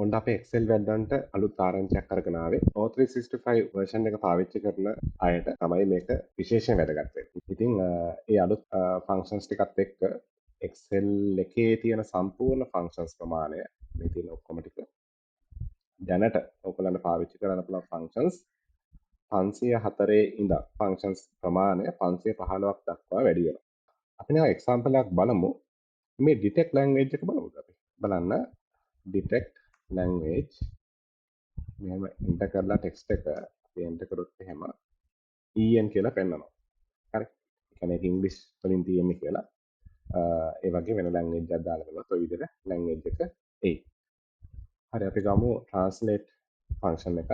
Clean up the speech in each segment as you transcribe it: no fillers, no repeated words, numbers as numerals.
ඔන්න අපේ Excel වැඩවලට අලුත් ආරංචියක් අරගෙන ආවේ. O365 version එක පාවිච්චි කරන අයට තමයි මේක විශේෂයෙන් වැදගත් වෙන්නේ. ඉතින් ඒ අලුත් functions ටිකත් එක්ක Excel එකේ තියෙන සම්පූර්ණ functions ප්‍රමාණය මේ තියෙන ඔක්කොම ටික දැනට ඔයගොල්ලන්ට පාවිච්චි කරන්න පුළුවන් functions 504 ඉඳන් functions ප්‍රමාණය 515ක් දක්වා වැඩි වෙනවා. අපි නිකන් example එකක් බලමු. මේ detect language එක බලමුද අපි. බලන්න detect language මෙහෙම එන්ටර් කරලා ටෙක්ස්ට් එක අපි එන්ටර් කරොත් එහෙම en කියලා පෙන්නනවා. හරි. ඒ කියන්නේ ඒක ඉංග්‍රීසි වලින් තියෙන්නේ කියලා. ඒ වගේ වෙන ලැන්ග්වේජ් එකක් දාලා බලුවොත් ඔය විදිහට ලැන්ග්වේජ් එක එයි. හරි අපි ගමු translate function එකක්.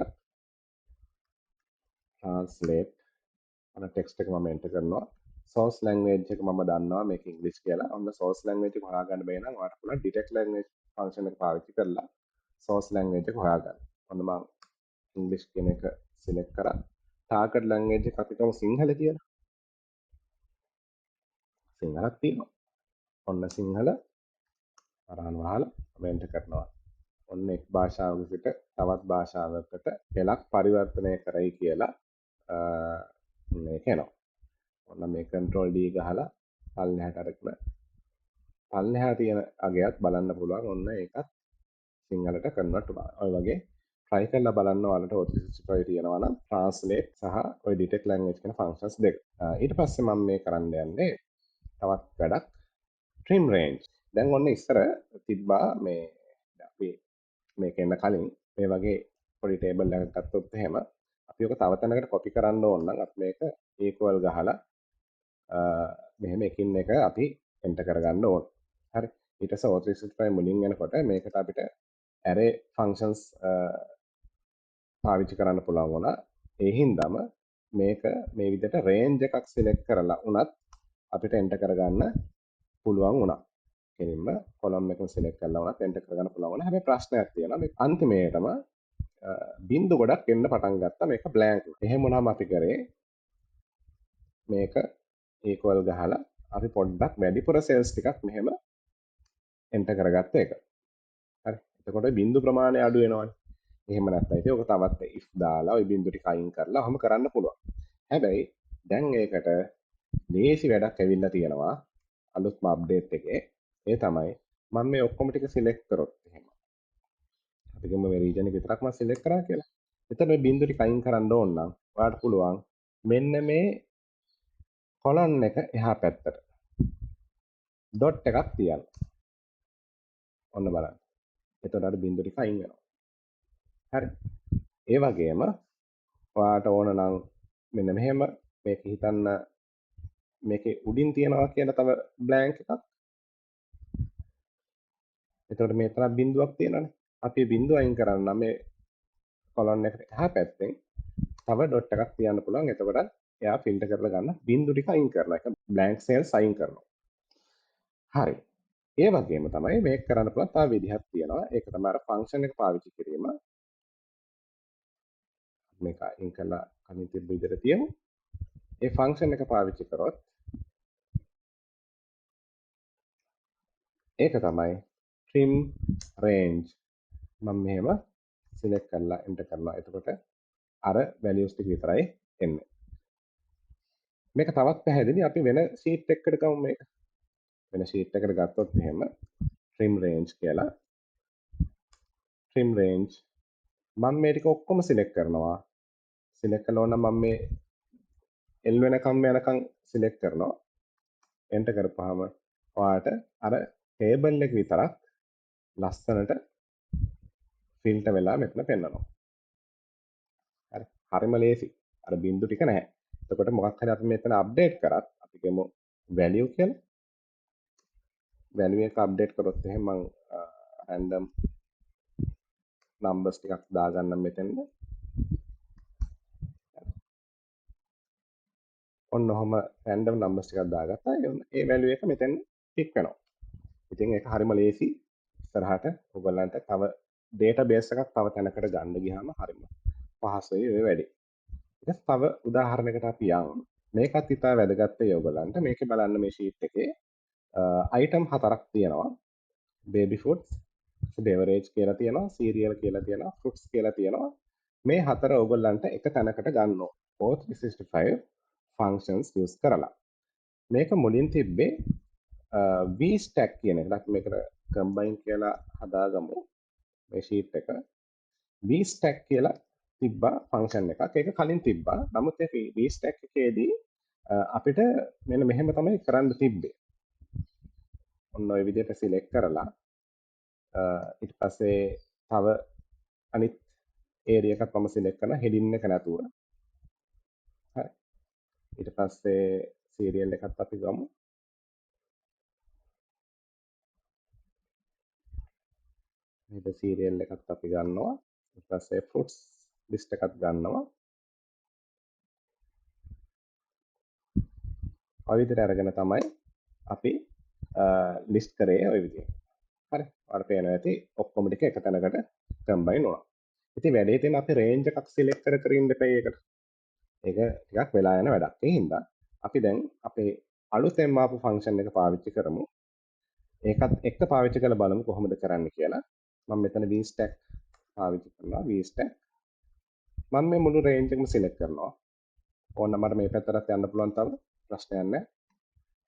translate අන ටෙක්ස්ට් එක මම එන්ටර් කරනවා. source language එක මම දන්නවා මේක ඉංග්‍රීසි කියලා. ඔන්න source language එක හොයාගන්න බැහැ නම් ඔයාලට පුළුවන් detect language function එක පාවිච්චි කරලා source language එක හොයාගන්න. ඔන්න මම ඉංග්‍රීසි කියන එක සිලෙක්ට් කරා. ටාගට් ලැන්ග්වේජ් එක අපි ගමු සිංහල කියලා. සිංහලක් තියෙනවා. ඔන්න සිංහල අරහන් වහලා කමෙන්ට් කරනවා. ඔන්න එක් භාෂාවකට තවත් භාෂාවකට පෙළක් පරිවර්තනය කරයි කියලා මේක එනවා. ඔන්න මේ control D ගහලා පල්ලෙහාට අරගෙන පල්ලෙහා තියෙන අගයත් බලන්න පුළුවන්. ඔන්න ඒකත් සිංහලට කන්වර්ට් වුණා. ඔය වගේ try කරලා බලන්න ඔයාලට O365 තියෙනවා නම් translate සහ ඔය detect language කියන functions දෙක. ඊට පස්සේ මම මේ කරන්න යන්නේ තවත් වැඩක් trim range. දැන් ඔන්න ඉස්සර තිබ්බා මේ අපි මේක එන්න කලින් මේ වගේ පොඩි ටේබල් එකක් ගත්තොත් එහෙම අපි ඔක තව තැනකට කොපි කරන්න ඕන නම් අපි මේක equal ගහලා මෙහෙම එකින් එක අපි එන්ටර් කරගන්න ඕන. හරි. ඊට පස්සේ O365 මුලින් යනකොට මේකට අපිට array functions පාවිච්චි කරන්න පුළුවන් වුණා. ඒ හින්දාම මේක මේ විදිහට range එකක් select කරලා උනත් අපිට එන්ටර් කරගන්න පුළුවන් වුණා. කෙලින්ම කොලම් එක select කරලා උනත් එන්ටර් කරගන්න පුළුවන් වුණා. හැබැයි ප්‍රශ්නයක් තියෙනවා. මේ අන්තිමේටම බින්දු ගොඩක් එන්න පටන් ගත්තා. මේක blank. එහෙම වුණාම අපි කරේ මේක equal ගහලා අපි පොඩ්ඩක් වැඩිපුර cells ටිකක් මෙහෙම එන්ටර් කරගත්ත එක. හරි. එතකොට බින්දු ප්‍රමාණය අඩු වෙනවනේ. එහෙම නැත්නම් ඉතින් ඔක තවත් if දාලා ওই බින්දු ටික අයින් කරලා ඔහොම කරන්න පුළුවන්. හැබැයි දැන් ඒකට ලේසි වැඩක් ඇවිල්ලා තියෙනවා අලුත්ම අප්ඩේට් එකේ. ඒ තමයි මම මේ ඔක්කොම ටික සිලෙක්ට් කරොත් එහෙම. අපි ගමු මේ රීජන් එක විතරක් මම සිලෙක්ට් කරා කියලා. එතන මේ බින්දු ටික අයින් කරන්න ඕන නම් ඔයාලට පුළුවන් මෙන්න මේ කොලන් එක එහා පැත්තට ඩොට් එකක් තියන්න. ඔන්න බලන්න. එතකොට අර බින්දු ටික අයින් වෙනවා. හරි. ඒ වගේම ඔයාලට ඕන නම් මෙන්න මෙහෙම මේක හිතන්න මේකේ උඩින් තියනවා කියලා තව බ්ලැන්ක් එකක්. එතකොට මේ තරම් බිඳුවක් තියෙනවානේ. අපි බිඳුව අයින් කරන්න නම් මේ කොලොන් එකට එහා පැත්තෙන් තව ඩොට් එකක් තියන්න පුළුවන්. එතකොට එයා ෆිල්ටර් කරලා ගන්න බිඳු ටික අයින් කරනවා. ඒක බ්ලැන්ක් සෙල්ස් අයින් කරනවා. හරි. ඒ වගේම තමයි මේක කරන්න පුළුවන් තව විදිහක් තියෙනවා. ඒක තමයි අර ෆන්ක්ෂන් එක පාවිච්චි කිරීම. මේක අයින් කරලා කලින් තිබ්බ විදිහට තියමු. ඒ ෆන්ක්ෂන් එක පාවිච්චි කරොත් ඒක තමයි trim range. මම මෙහෙම සිලෙක්ට් කරලා එන්ටර් කරනවා. එතකොට අර values ටික විතරයි එන්නේ. මේක තවත් පැහැදිලි අපි වෙන sheet එකකට ගමු මේක. වෙන sheet එකකට ගත්තොත් එහෙම trim range කියලා. trim range මම මේ ටික ඔක්කොම සිලෙක්ට් කරනවා. සිලෙක්ට් කළා නම් මම මේ L වෙනකම් යනකම් සිලෙක්ට් කරනවා. එන්ටර් කරපුවාම ඔයාලට අර table එක විතරක් ලස්සනට ෆිල්ටර් වෙලා මෙතන පෙන්නනවා. හරි. හරිම ලේසි. අර බින්දු ටික නැහැ. එතකොට මොකක් හරි අපි මෙතන අප්ඩේට් කරත් අපි ගමු value කියලා. value එක අප්ඩේට් කරොත් එහෙනම් මම random numbers ටිකක් දාගන්නම් මෙතෙන්ද. ඔන්න ඔහම random numbers ටිකක් දාගත්තා. ඒ value එක මෙතෙන් ටික් වෙනවා. ඉතින් ඒක හරිම ලේසි. ඉස්සරහට ඔයගොල්ලන්ට තව database එකක් තව තැනකට ගන්න ගියාම හරිම පහසුයි ඔය වැඩේ. ඊට තව උදාහරණයකට අපි යමු. මේකත් ඉතා වැදගත් වෙයි ඔයගොල්ලන්ට. මේකේ බලන්න මේ sheet එකේ item හතරක් තියෙනවා. baby foods, බෙවරේජ් කියලා තියෙනවා, සීරියල් කියලා තියෙනවා, ෆෘට්ස් කියලා තියෙනවා. මේ හතර ඕගොල්ලන්ට එක තැනකට ගන්න ඕන. O365 functions use කරලා. මේක මුලින් තිබ්බේ vstack කියන එක. අපි මේකට combine කියලා හදාගමු මේ sheet එක. vstack කියලා තිබ්බා function එකක්. ඒක කලින් තිබ්බා. නමුත් ඒ vstack එකේදී අපිට මෙන්න මෙහෙම තමයි කරන්න තිබ්බේ. ඔන්න ඔය විදිහට select කරලා ඊට පස්සේ තව අනිත් ඒරියා එකක් මම select කරනවා heading එක නැතුව. හරි. ඊට පස්සේ serial එකත් අපි ගමු. මේක serial එකත් අපි ගන්නවා. ඊට පස්සේ fruits list එකත් ගන්නවා. ඔය විදිහට අරගෙන තමයි අපි list කරේ ඔය විදිහට. හරි. ඔයාලට පේනවා ඇති ඔක්කොම ටික එක තැනකට combine වුණා. ඉතින් වැඩේ තියෙන අපි range එකක් select කර කර ඉන්න එපා ඒකට. ඒක ටිකක් වෙලා යන වැඩක්. ඒ හින්දා අපි දැන් අපේ අලුතෙන්ම ආපු ෆන්ක්ෂන් එක පාවිච්චි කරමු. ඒකත් එක්ක පාවිච්චි කරලා බලමු කොහොමද කරන්න කියලා. මම මෙතන vstack පාවිච්චි කරනවා. vstack මම මේ මුළු රේන්ජ් එකම සිලෙක්ට් කරනවා. ඕන්න මට මේ පැත්තට යන්න පුළුවන් තව ප්‍රශ්නයක් නැහැ.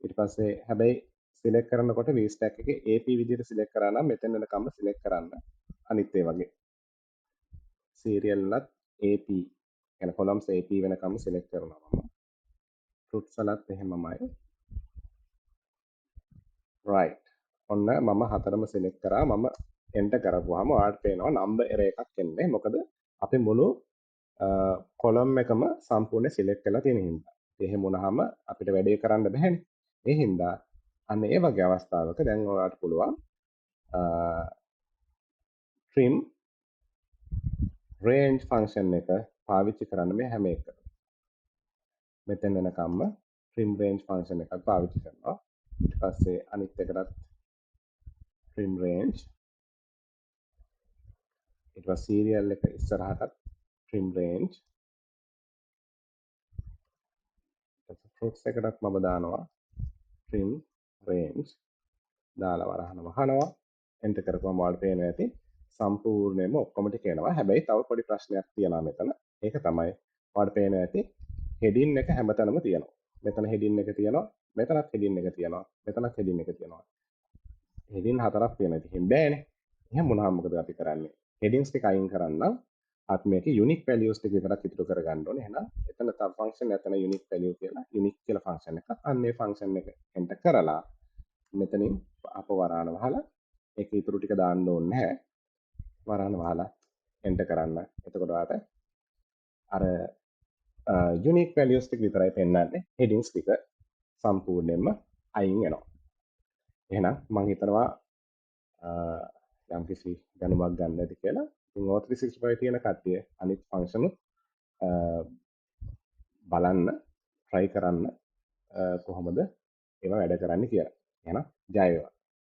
ඊට පස්සේ හැබැයි සිලෙක්ට් කරනකොට vstack එකේ AP විදිහට සිලෙක්ට් කරා නම් මෙතන එනකම්ම සිලෙක්ට් කරන්න. අනිත් ඒ වගේ. serial වලත් AP يعني columns AP වෙනකම්ම සිලෙක්ට් කරනවා මම. fruits වලත් එහෙමමයි. right. ඔන්න මම හතරම සිලෙක්ට් කරා. මම එන්ටර් කරපුවාම ඔයාලට පේනවා නම්බර් error එකක් එන්නේ. මොකද අපි මුළු කොලම් එකම සම්පූර්ණ සිලෙක්ට් කරලා තියෙන හින්දා. එහෙම වුණාම අපිට වැඩේ කරන්න බැහැනේ. ඒ හින්දා අන්න ඒ වගේ අවස්ථාවක දැන් ඔයාලට පුළුවන් trim range function එක පාවිච්චි කරන්න මේ හැම එකම. මෙතෙන් එනකම්ම trim range function එකක් පාවිච්චි කරනවා. ඊට පස්සේ අනිත් එකටත් trim range ඊට පස්සේ serial එක ඉස්සරහටත් trim range fruits එකටත් මම දානවා trim range දාලා වහනවා එන්ටර් කරපුවම ඔයාලට පේනවා ඇති සම්පූර්ණයෙන්ම ඔක්කොම ටික එනවා. හැබැයි තව පොඩි ප්‍රශ්නයක් තියෙනවා මෙතන. ඒක තමයි ඔයාලට පේනවා ඇති heading එක හැමතැනම තියෙනවා. මෙතන heading එක තියෙනවා. මෙතනත් heading එක තියෙනවා. මෙතනත් heading එක තියෙනවා. heading හතරක් තියෙනවා. ඉතින් බෑනේ. එහෙනම් මොනවාම මොකද අපි කරන්නේ? headings ටික අයින් කරන්න අපි මේකේ unique values ටික විතරක් ඉතුරු කරගන්න ඕනේ. එහෙනම් එතන තව function එතන unique value කියලා unique කියලා function එකක්. අන්න ඒ function එක enter කරලා මෙතනින් අප වරාන වහලා ඒක ඉතුරු ටික දාන්න ඕනේ නැහැ. වරාන වහලා එන්ටර් කරන්න. එතකොට ඔයාලට අර unique values ටික විතරයි පෙන්වන්නේ. headings ටික සම්පූර්ණයෙන්ම අයින් වෙනවා. එහෙනම් මම හිතනවා යම්කිසි දැනුමක් ගන්න ඇති කියලා. ඉතින් O365 තියෙන කට්ටිය අනිත් ෆන්ක්ෂන් බලන්න try කරන්න කොහොමද ඒවා වැඩ කරන්නේ කියලා. එහෙනම් ජය වේවා.